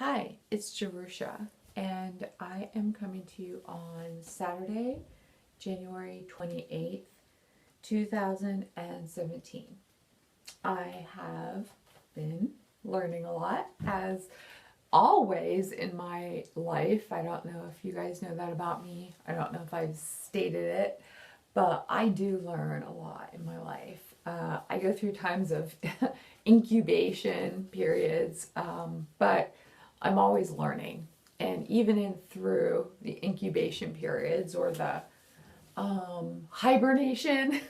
Hi, it's Jerusha, and I am coming to you on Saturday, January 28th, 2017. I have been learning a lot, as always in my life. I don't know if you guys know that about me. I don't know if I've stated it, but I do learn a lot in my life. I go through times of incubation periods, but I'm always learning. And even in through the incubation periods or the hibernation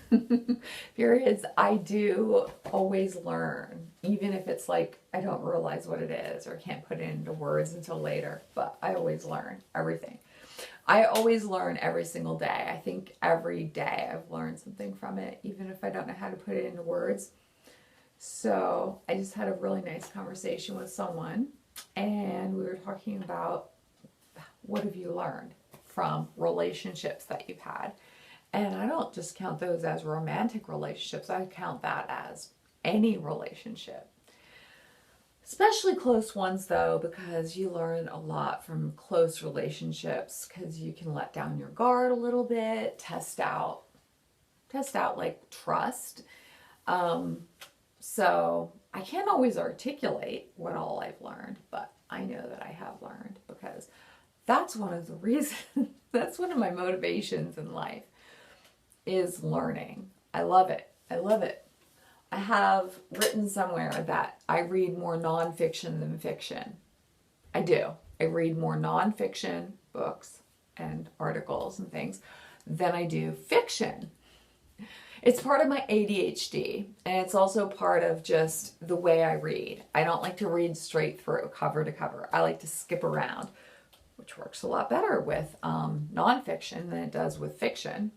periods, I do always learn, even if it's like I don't realize what it is or can't put it into words until later, but I always learn everything. I always learn every single day. I think every day I've learned something from it, even if I don't know how to put it into words. So I just had a really nice conversation with someone, and we were talking about what have you learned from relationships that you've had. And I don't just count those as romantic relationships. I count that as any relationship. Especially close ones, though, because you learn a lot from close relationships, because you can let down your guard a little bit, test out like trust. So I can't always articulate what all I've learned, but I know that I have learned, because that's one of the reasons, that's one of my motivations in life, is learning. I love it. I love it. I have written somewhere that I read more nonfiction than fiction. I do. I read more nonfiction books and articles and things than I do fiction. It's part of my ADHD, and it's also part of just the way I read. I don't like to read straight through, cover to cover. I like to skip around, which works a lot better with nonfiction than it does with fiction.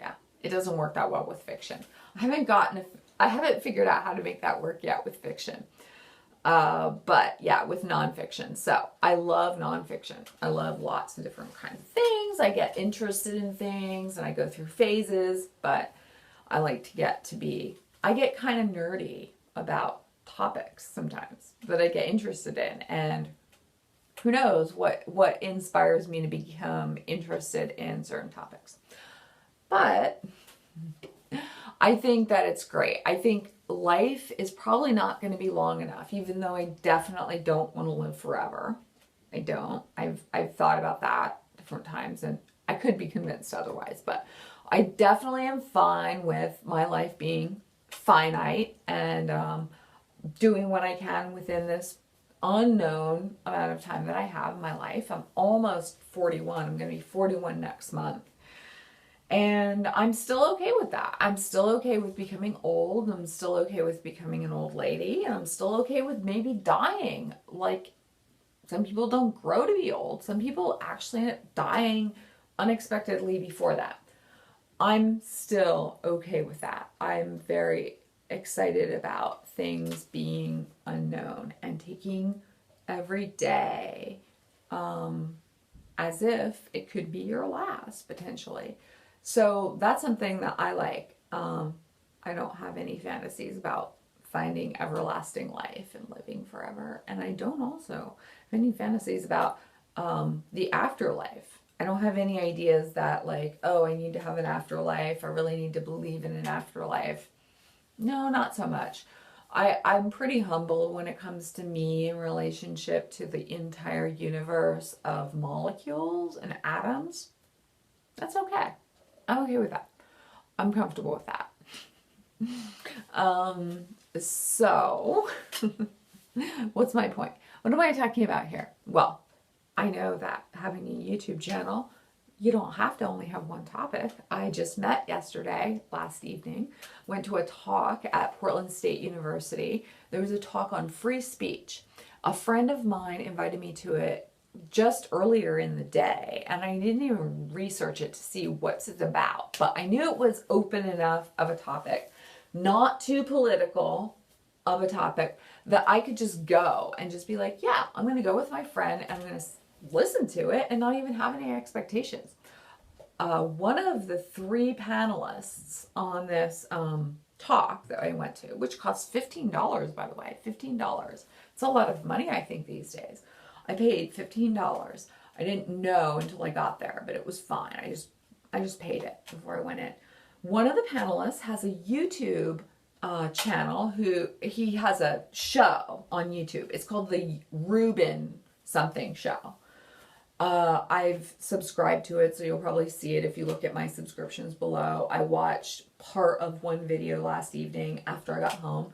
Yeah, it doesn't work that well with fiction. I haven't figured out how to make that work yet with fiction. But yeah, with nonfiction. So I love nonfiction. I love lots of different kinds of things. I get interested in things and I go through phases, but I like to I get kind of nerdy about topics sometimes that I get interested in. And who knows what inspires me to become interested in certain topics. But I think that it's great. I think life is probably not going to be long enough, even though I definitely don't want to live forever. I don't. I've thought about that different times, and I could be convinced otherwise, but I definitely am fine with my life being finite and doing what I can within this unknown amount of time that I have in my life. I'm almost 41. I'm going to be 41 next month. And I'm still okay with that. I'm still okay with becoming old. I'm still okay with becoming an old lady. And I'm still okay with maybe dying. Like, some people don't grow to be old. Some people actually end up dying unexpectedly before that. I'm still okay with that. I'm very excited about things being unknown and taking every day as if it could be your last, potentially. So that's something that I like. I don't have any fantasies about finding everlasting life and living forever. And I don't also have any fantasies about the afterlife. I don't have any ideas that like, oh, I need to have an afterlife. I really need to believe in an afterlife. No, not so much. I'm pretty humble when it comes to me in relationship to the entire universe of molecules and atoms. That's okay. I'm okay with that. I'm comfortable with that. So, what's my point? What am I talking about here? Well, I know that having a YouTube channel, you don't have to only have one topic. I just met last evening, went to a talk at Portland State University. There was a talk on free speech. A friend of mine invited me to it just earlier in the day, and I didn't even research it to see what's it about, but I knew it was open enough of a topic, not too political of a topic, that I could just go and just be like, yeah, I'm going to go with my friend and I'm going to listen to it and not even have any expectations. One of the three panelists on this talk that I went to, which costs $15, by the way, $15. It's a lot of money, I think, these days. I paid $15. I didn't know until I got there, but it was fine. I just paid it before I went in. One of the panelists has a YouTube channel he has a show on YouTube. It's called the Rubin something show. I've subscribed to it, so you'll probably see it if you look at my subscriptions below. I watched part of one video last evening after I got home.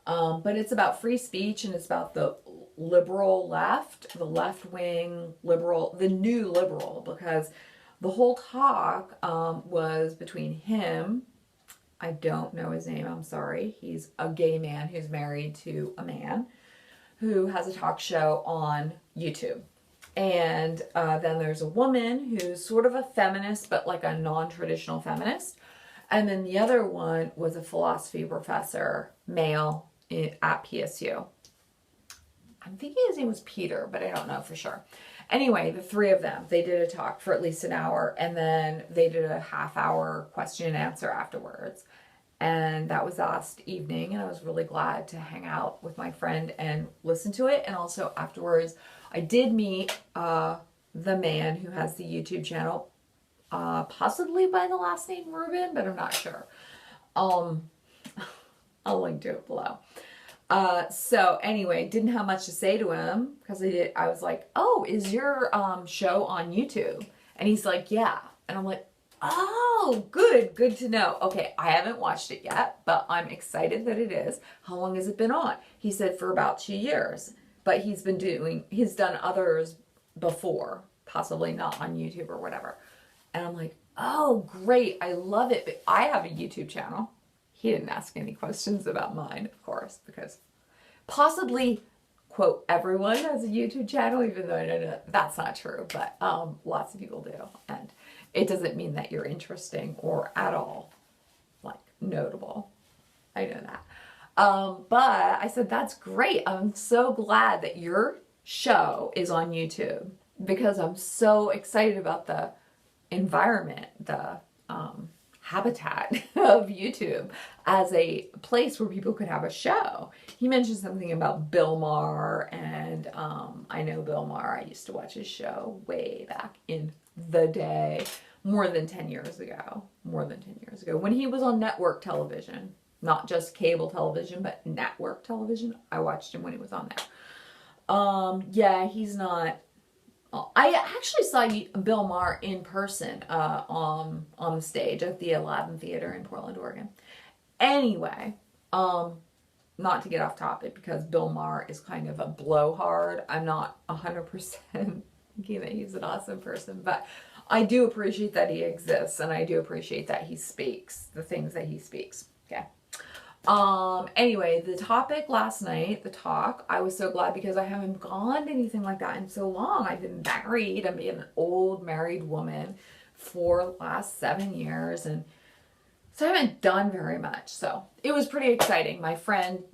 But it's about free speech, and it's about the liberal left, the left-wing liberal, the new liberal, because the whole talk was between him, I don't know his name, I'm sorry. He's a gay man who's married to a man who has a talk show on YouTube. And then there's a woman who's sort of a feminist, but like a non-traditional feminist. And then the other one was a philosophy professor, male, at PSU. I'm thinking his name was Peter, but I don't know for sure. Anyway, the three of them, they did a talk for at least an hour, and then they did a half-hour question and answer afterwards. And that was last evening, and I was really glad to hang out with my friend and listen to it. And also afterwards, I did meet the man who has the YouTube channel, possibly by the last name Rubin, but I'm not sure. I'll link to it below. So anyway, didn't have much to say to him because I was like, oh, is your show on YouTube? And he's like, yeah. And I'm like, oh, good to know. Okay, I haven't watched it yet, but I'm excited that it is. How long has it been on? He said for about 2 years, but he's done others before, possibly not on YouTube or whatever. And I'm like, oh, great. I love it. But I have a YouTube channel. He didn't ask any questions about mine, of course, because possibly, quote, everyone has a YouTube channel, even though I know that's not true, but lots of people do. And it doesn't mean that you're interesting or at all, like, notable. I know that. But I said, that's great. I'm so glad that your show is on YouTube because I'm so excited about the environment, the habitat of YouTube as a place where people could have a show. He mentioned something about Bill Maher, and I know Bill Maher. I used to watch his show way back in the day, more than 10 years ago, when he was on network television, not just cable television, but network television. I watched him when he was on there. Yeah, he's not. I actually saw Bill Maher in person on the stage at the Aladdin Theater in Portland, Oregon. Anyway, not to get off topic because Bill Maher is kind of a blowhard. I'm not 100% thinking that he's an awesome person, but I do appreciate that he exists, and I do appreciate that he speaks the things that he speaks. Okay. Anyway, the topic last night, the talk, I was so glad because I haven't gone to anything like that in so long. I've been married. I'm an old married woman for the last 7 years, and so I haven't done very much. So it was pretty exciting. My friend,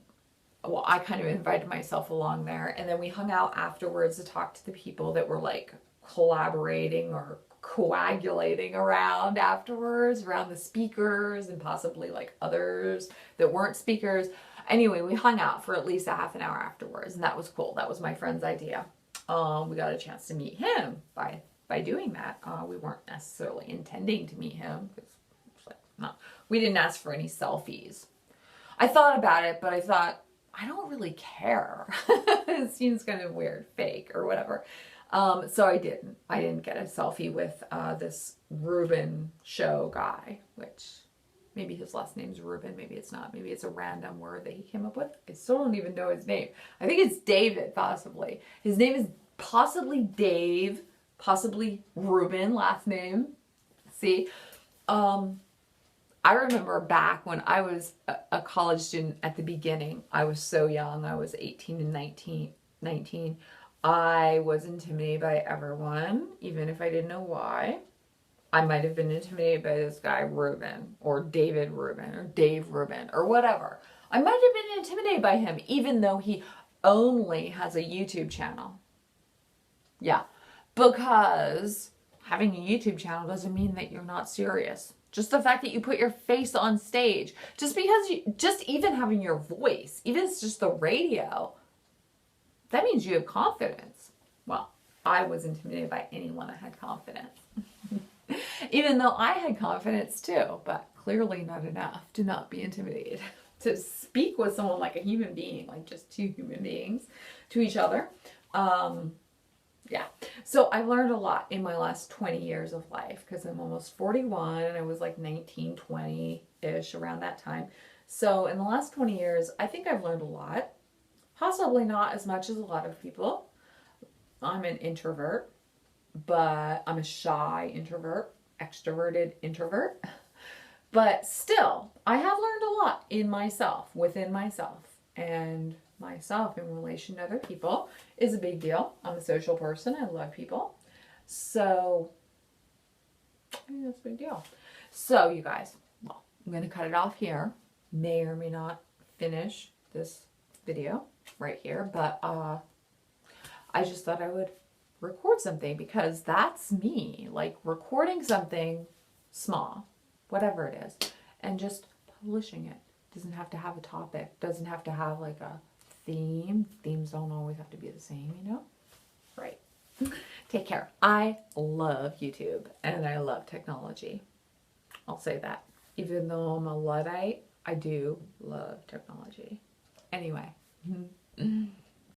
well, I kind of invited myself along there, and then we hung out afterwards to talk to the people that were like collaborating or coagulating around afterwards, around the speakers and possibly like others that weren't speakers. Anyway, we hung out for at least a half an hour afterwards, and that was cool. That was my friend's idea. We got a chance to meet him by doing that. We weren't necessarily intending to meet him because like, no, we didn't ask for any selfies. I thought about it, but I thought I don't really care. It seems kind of weird, fake or whatever. So I didn't get a selfie with this Rubin show guy, which maybe his last name's Rubin, maybe it's not. Maybe it's a random word that he came up with. I still don't even know his name. I think it's David, possibly. His name is possibly Dave, possibly Rubin, last name. See? I remember back when I was a college student at the beginning. I was so young. I was 18 and 19. I was intimidated by everyone, even if I didn't know why. I might have been intimidated by this guy Rubin, or David Rubin, or Dave Rubin, or whatever. I might have been intimidated by him, even though he only has a YouTube channel. Yeah, because having a YouTube channel doesn't mean that you're not serious. Just the fact that you put your face on stage, just because just even having your voice, even if it's just the radio, that means you have confidence. Well, I was intimidated by anyone that had confidence. Even though I had confidence too, but clearly not enough to not be intimidated. To speak with someone like a human being, like just two human beings to each other. Yeah. So I've learned a lot in my last 20 years of life, because I'm almost 41 and I was like 19, 20-ish around that time. So in the last 20 years, I think I've learned a lot. Possibly not as much as a lot of people. I'm an introvert, but I'm a shy introvert, extroverted introvert. But still, I have learned a lot in myself, within myself, and myself in relation to other people is a big deal. I'm a social person. I love people. So, I think that's a big deal. So, you guys, well, I'm going to cut it off here. May or may not finish this video right here, but I just thought I would record something, because that's me, like recording something small, whatever it is, and just publishing it. Doesn't have to have a topic, doesn't have to have like a theme. Themes don't always have to be the same, you know? Right. Take care. I love YouTube and I love technology. I'll say that. Even though I'm a Luddite, I do love technology. Anyway.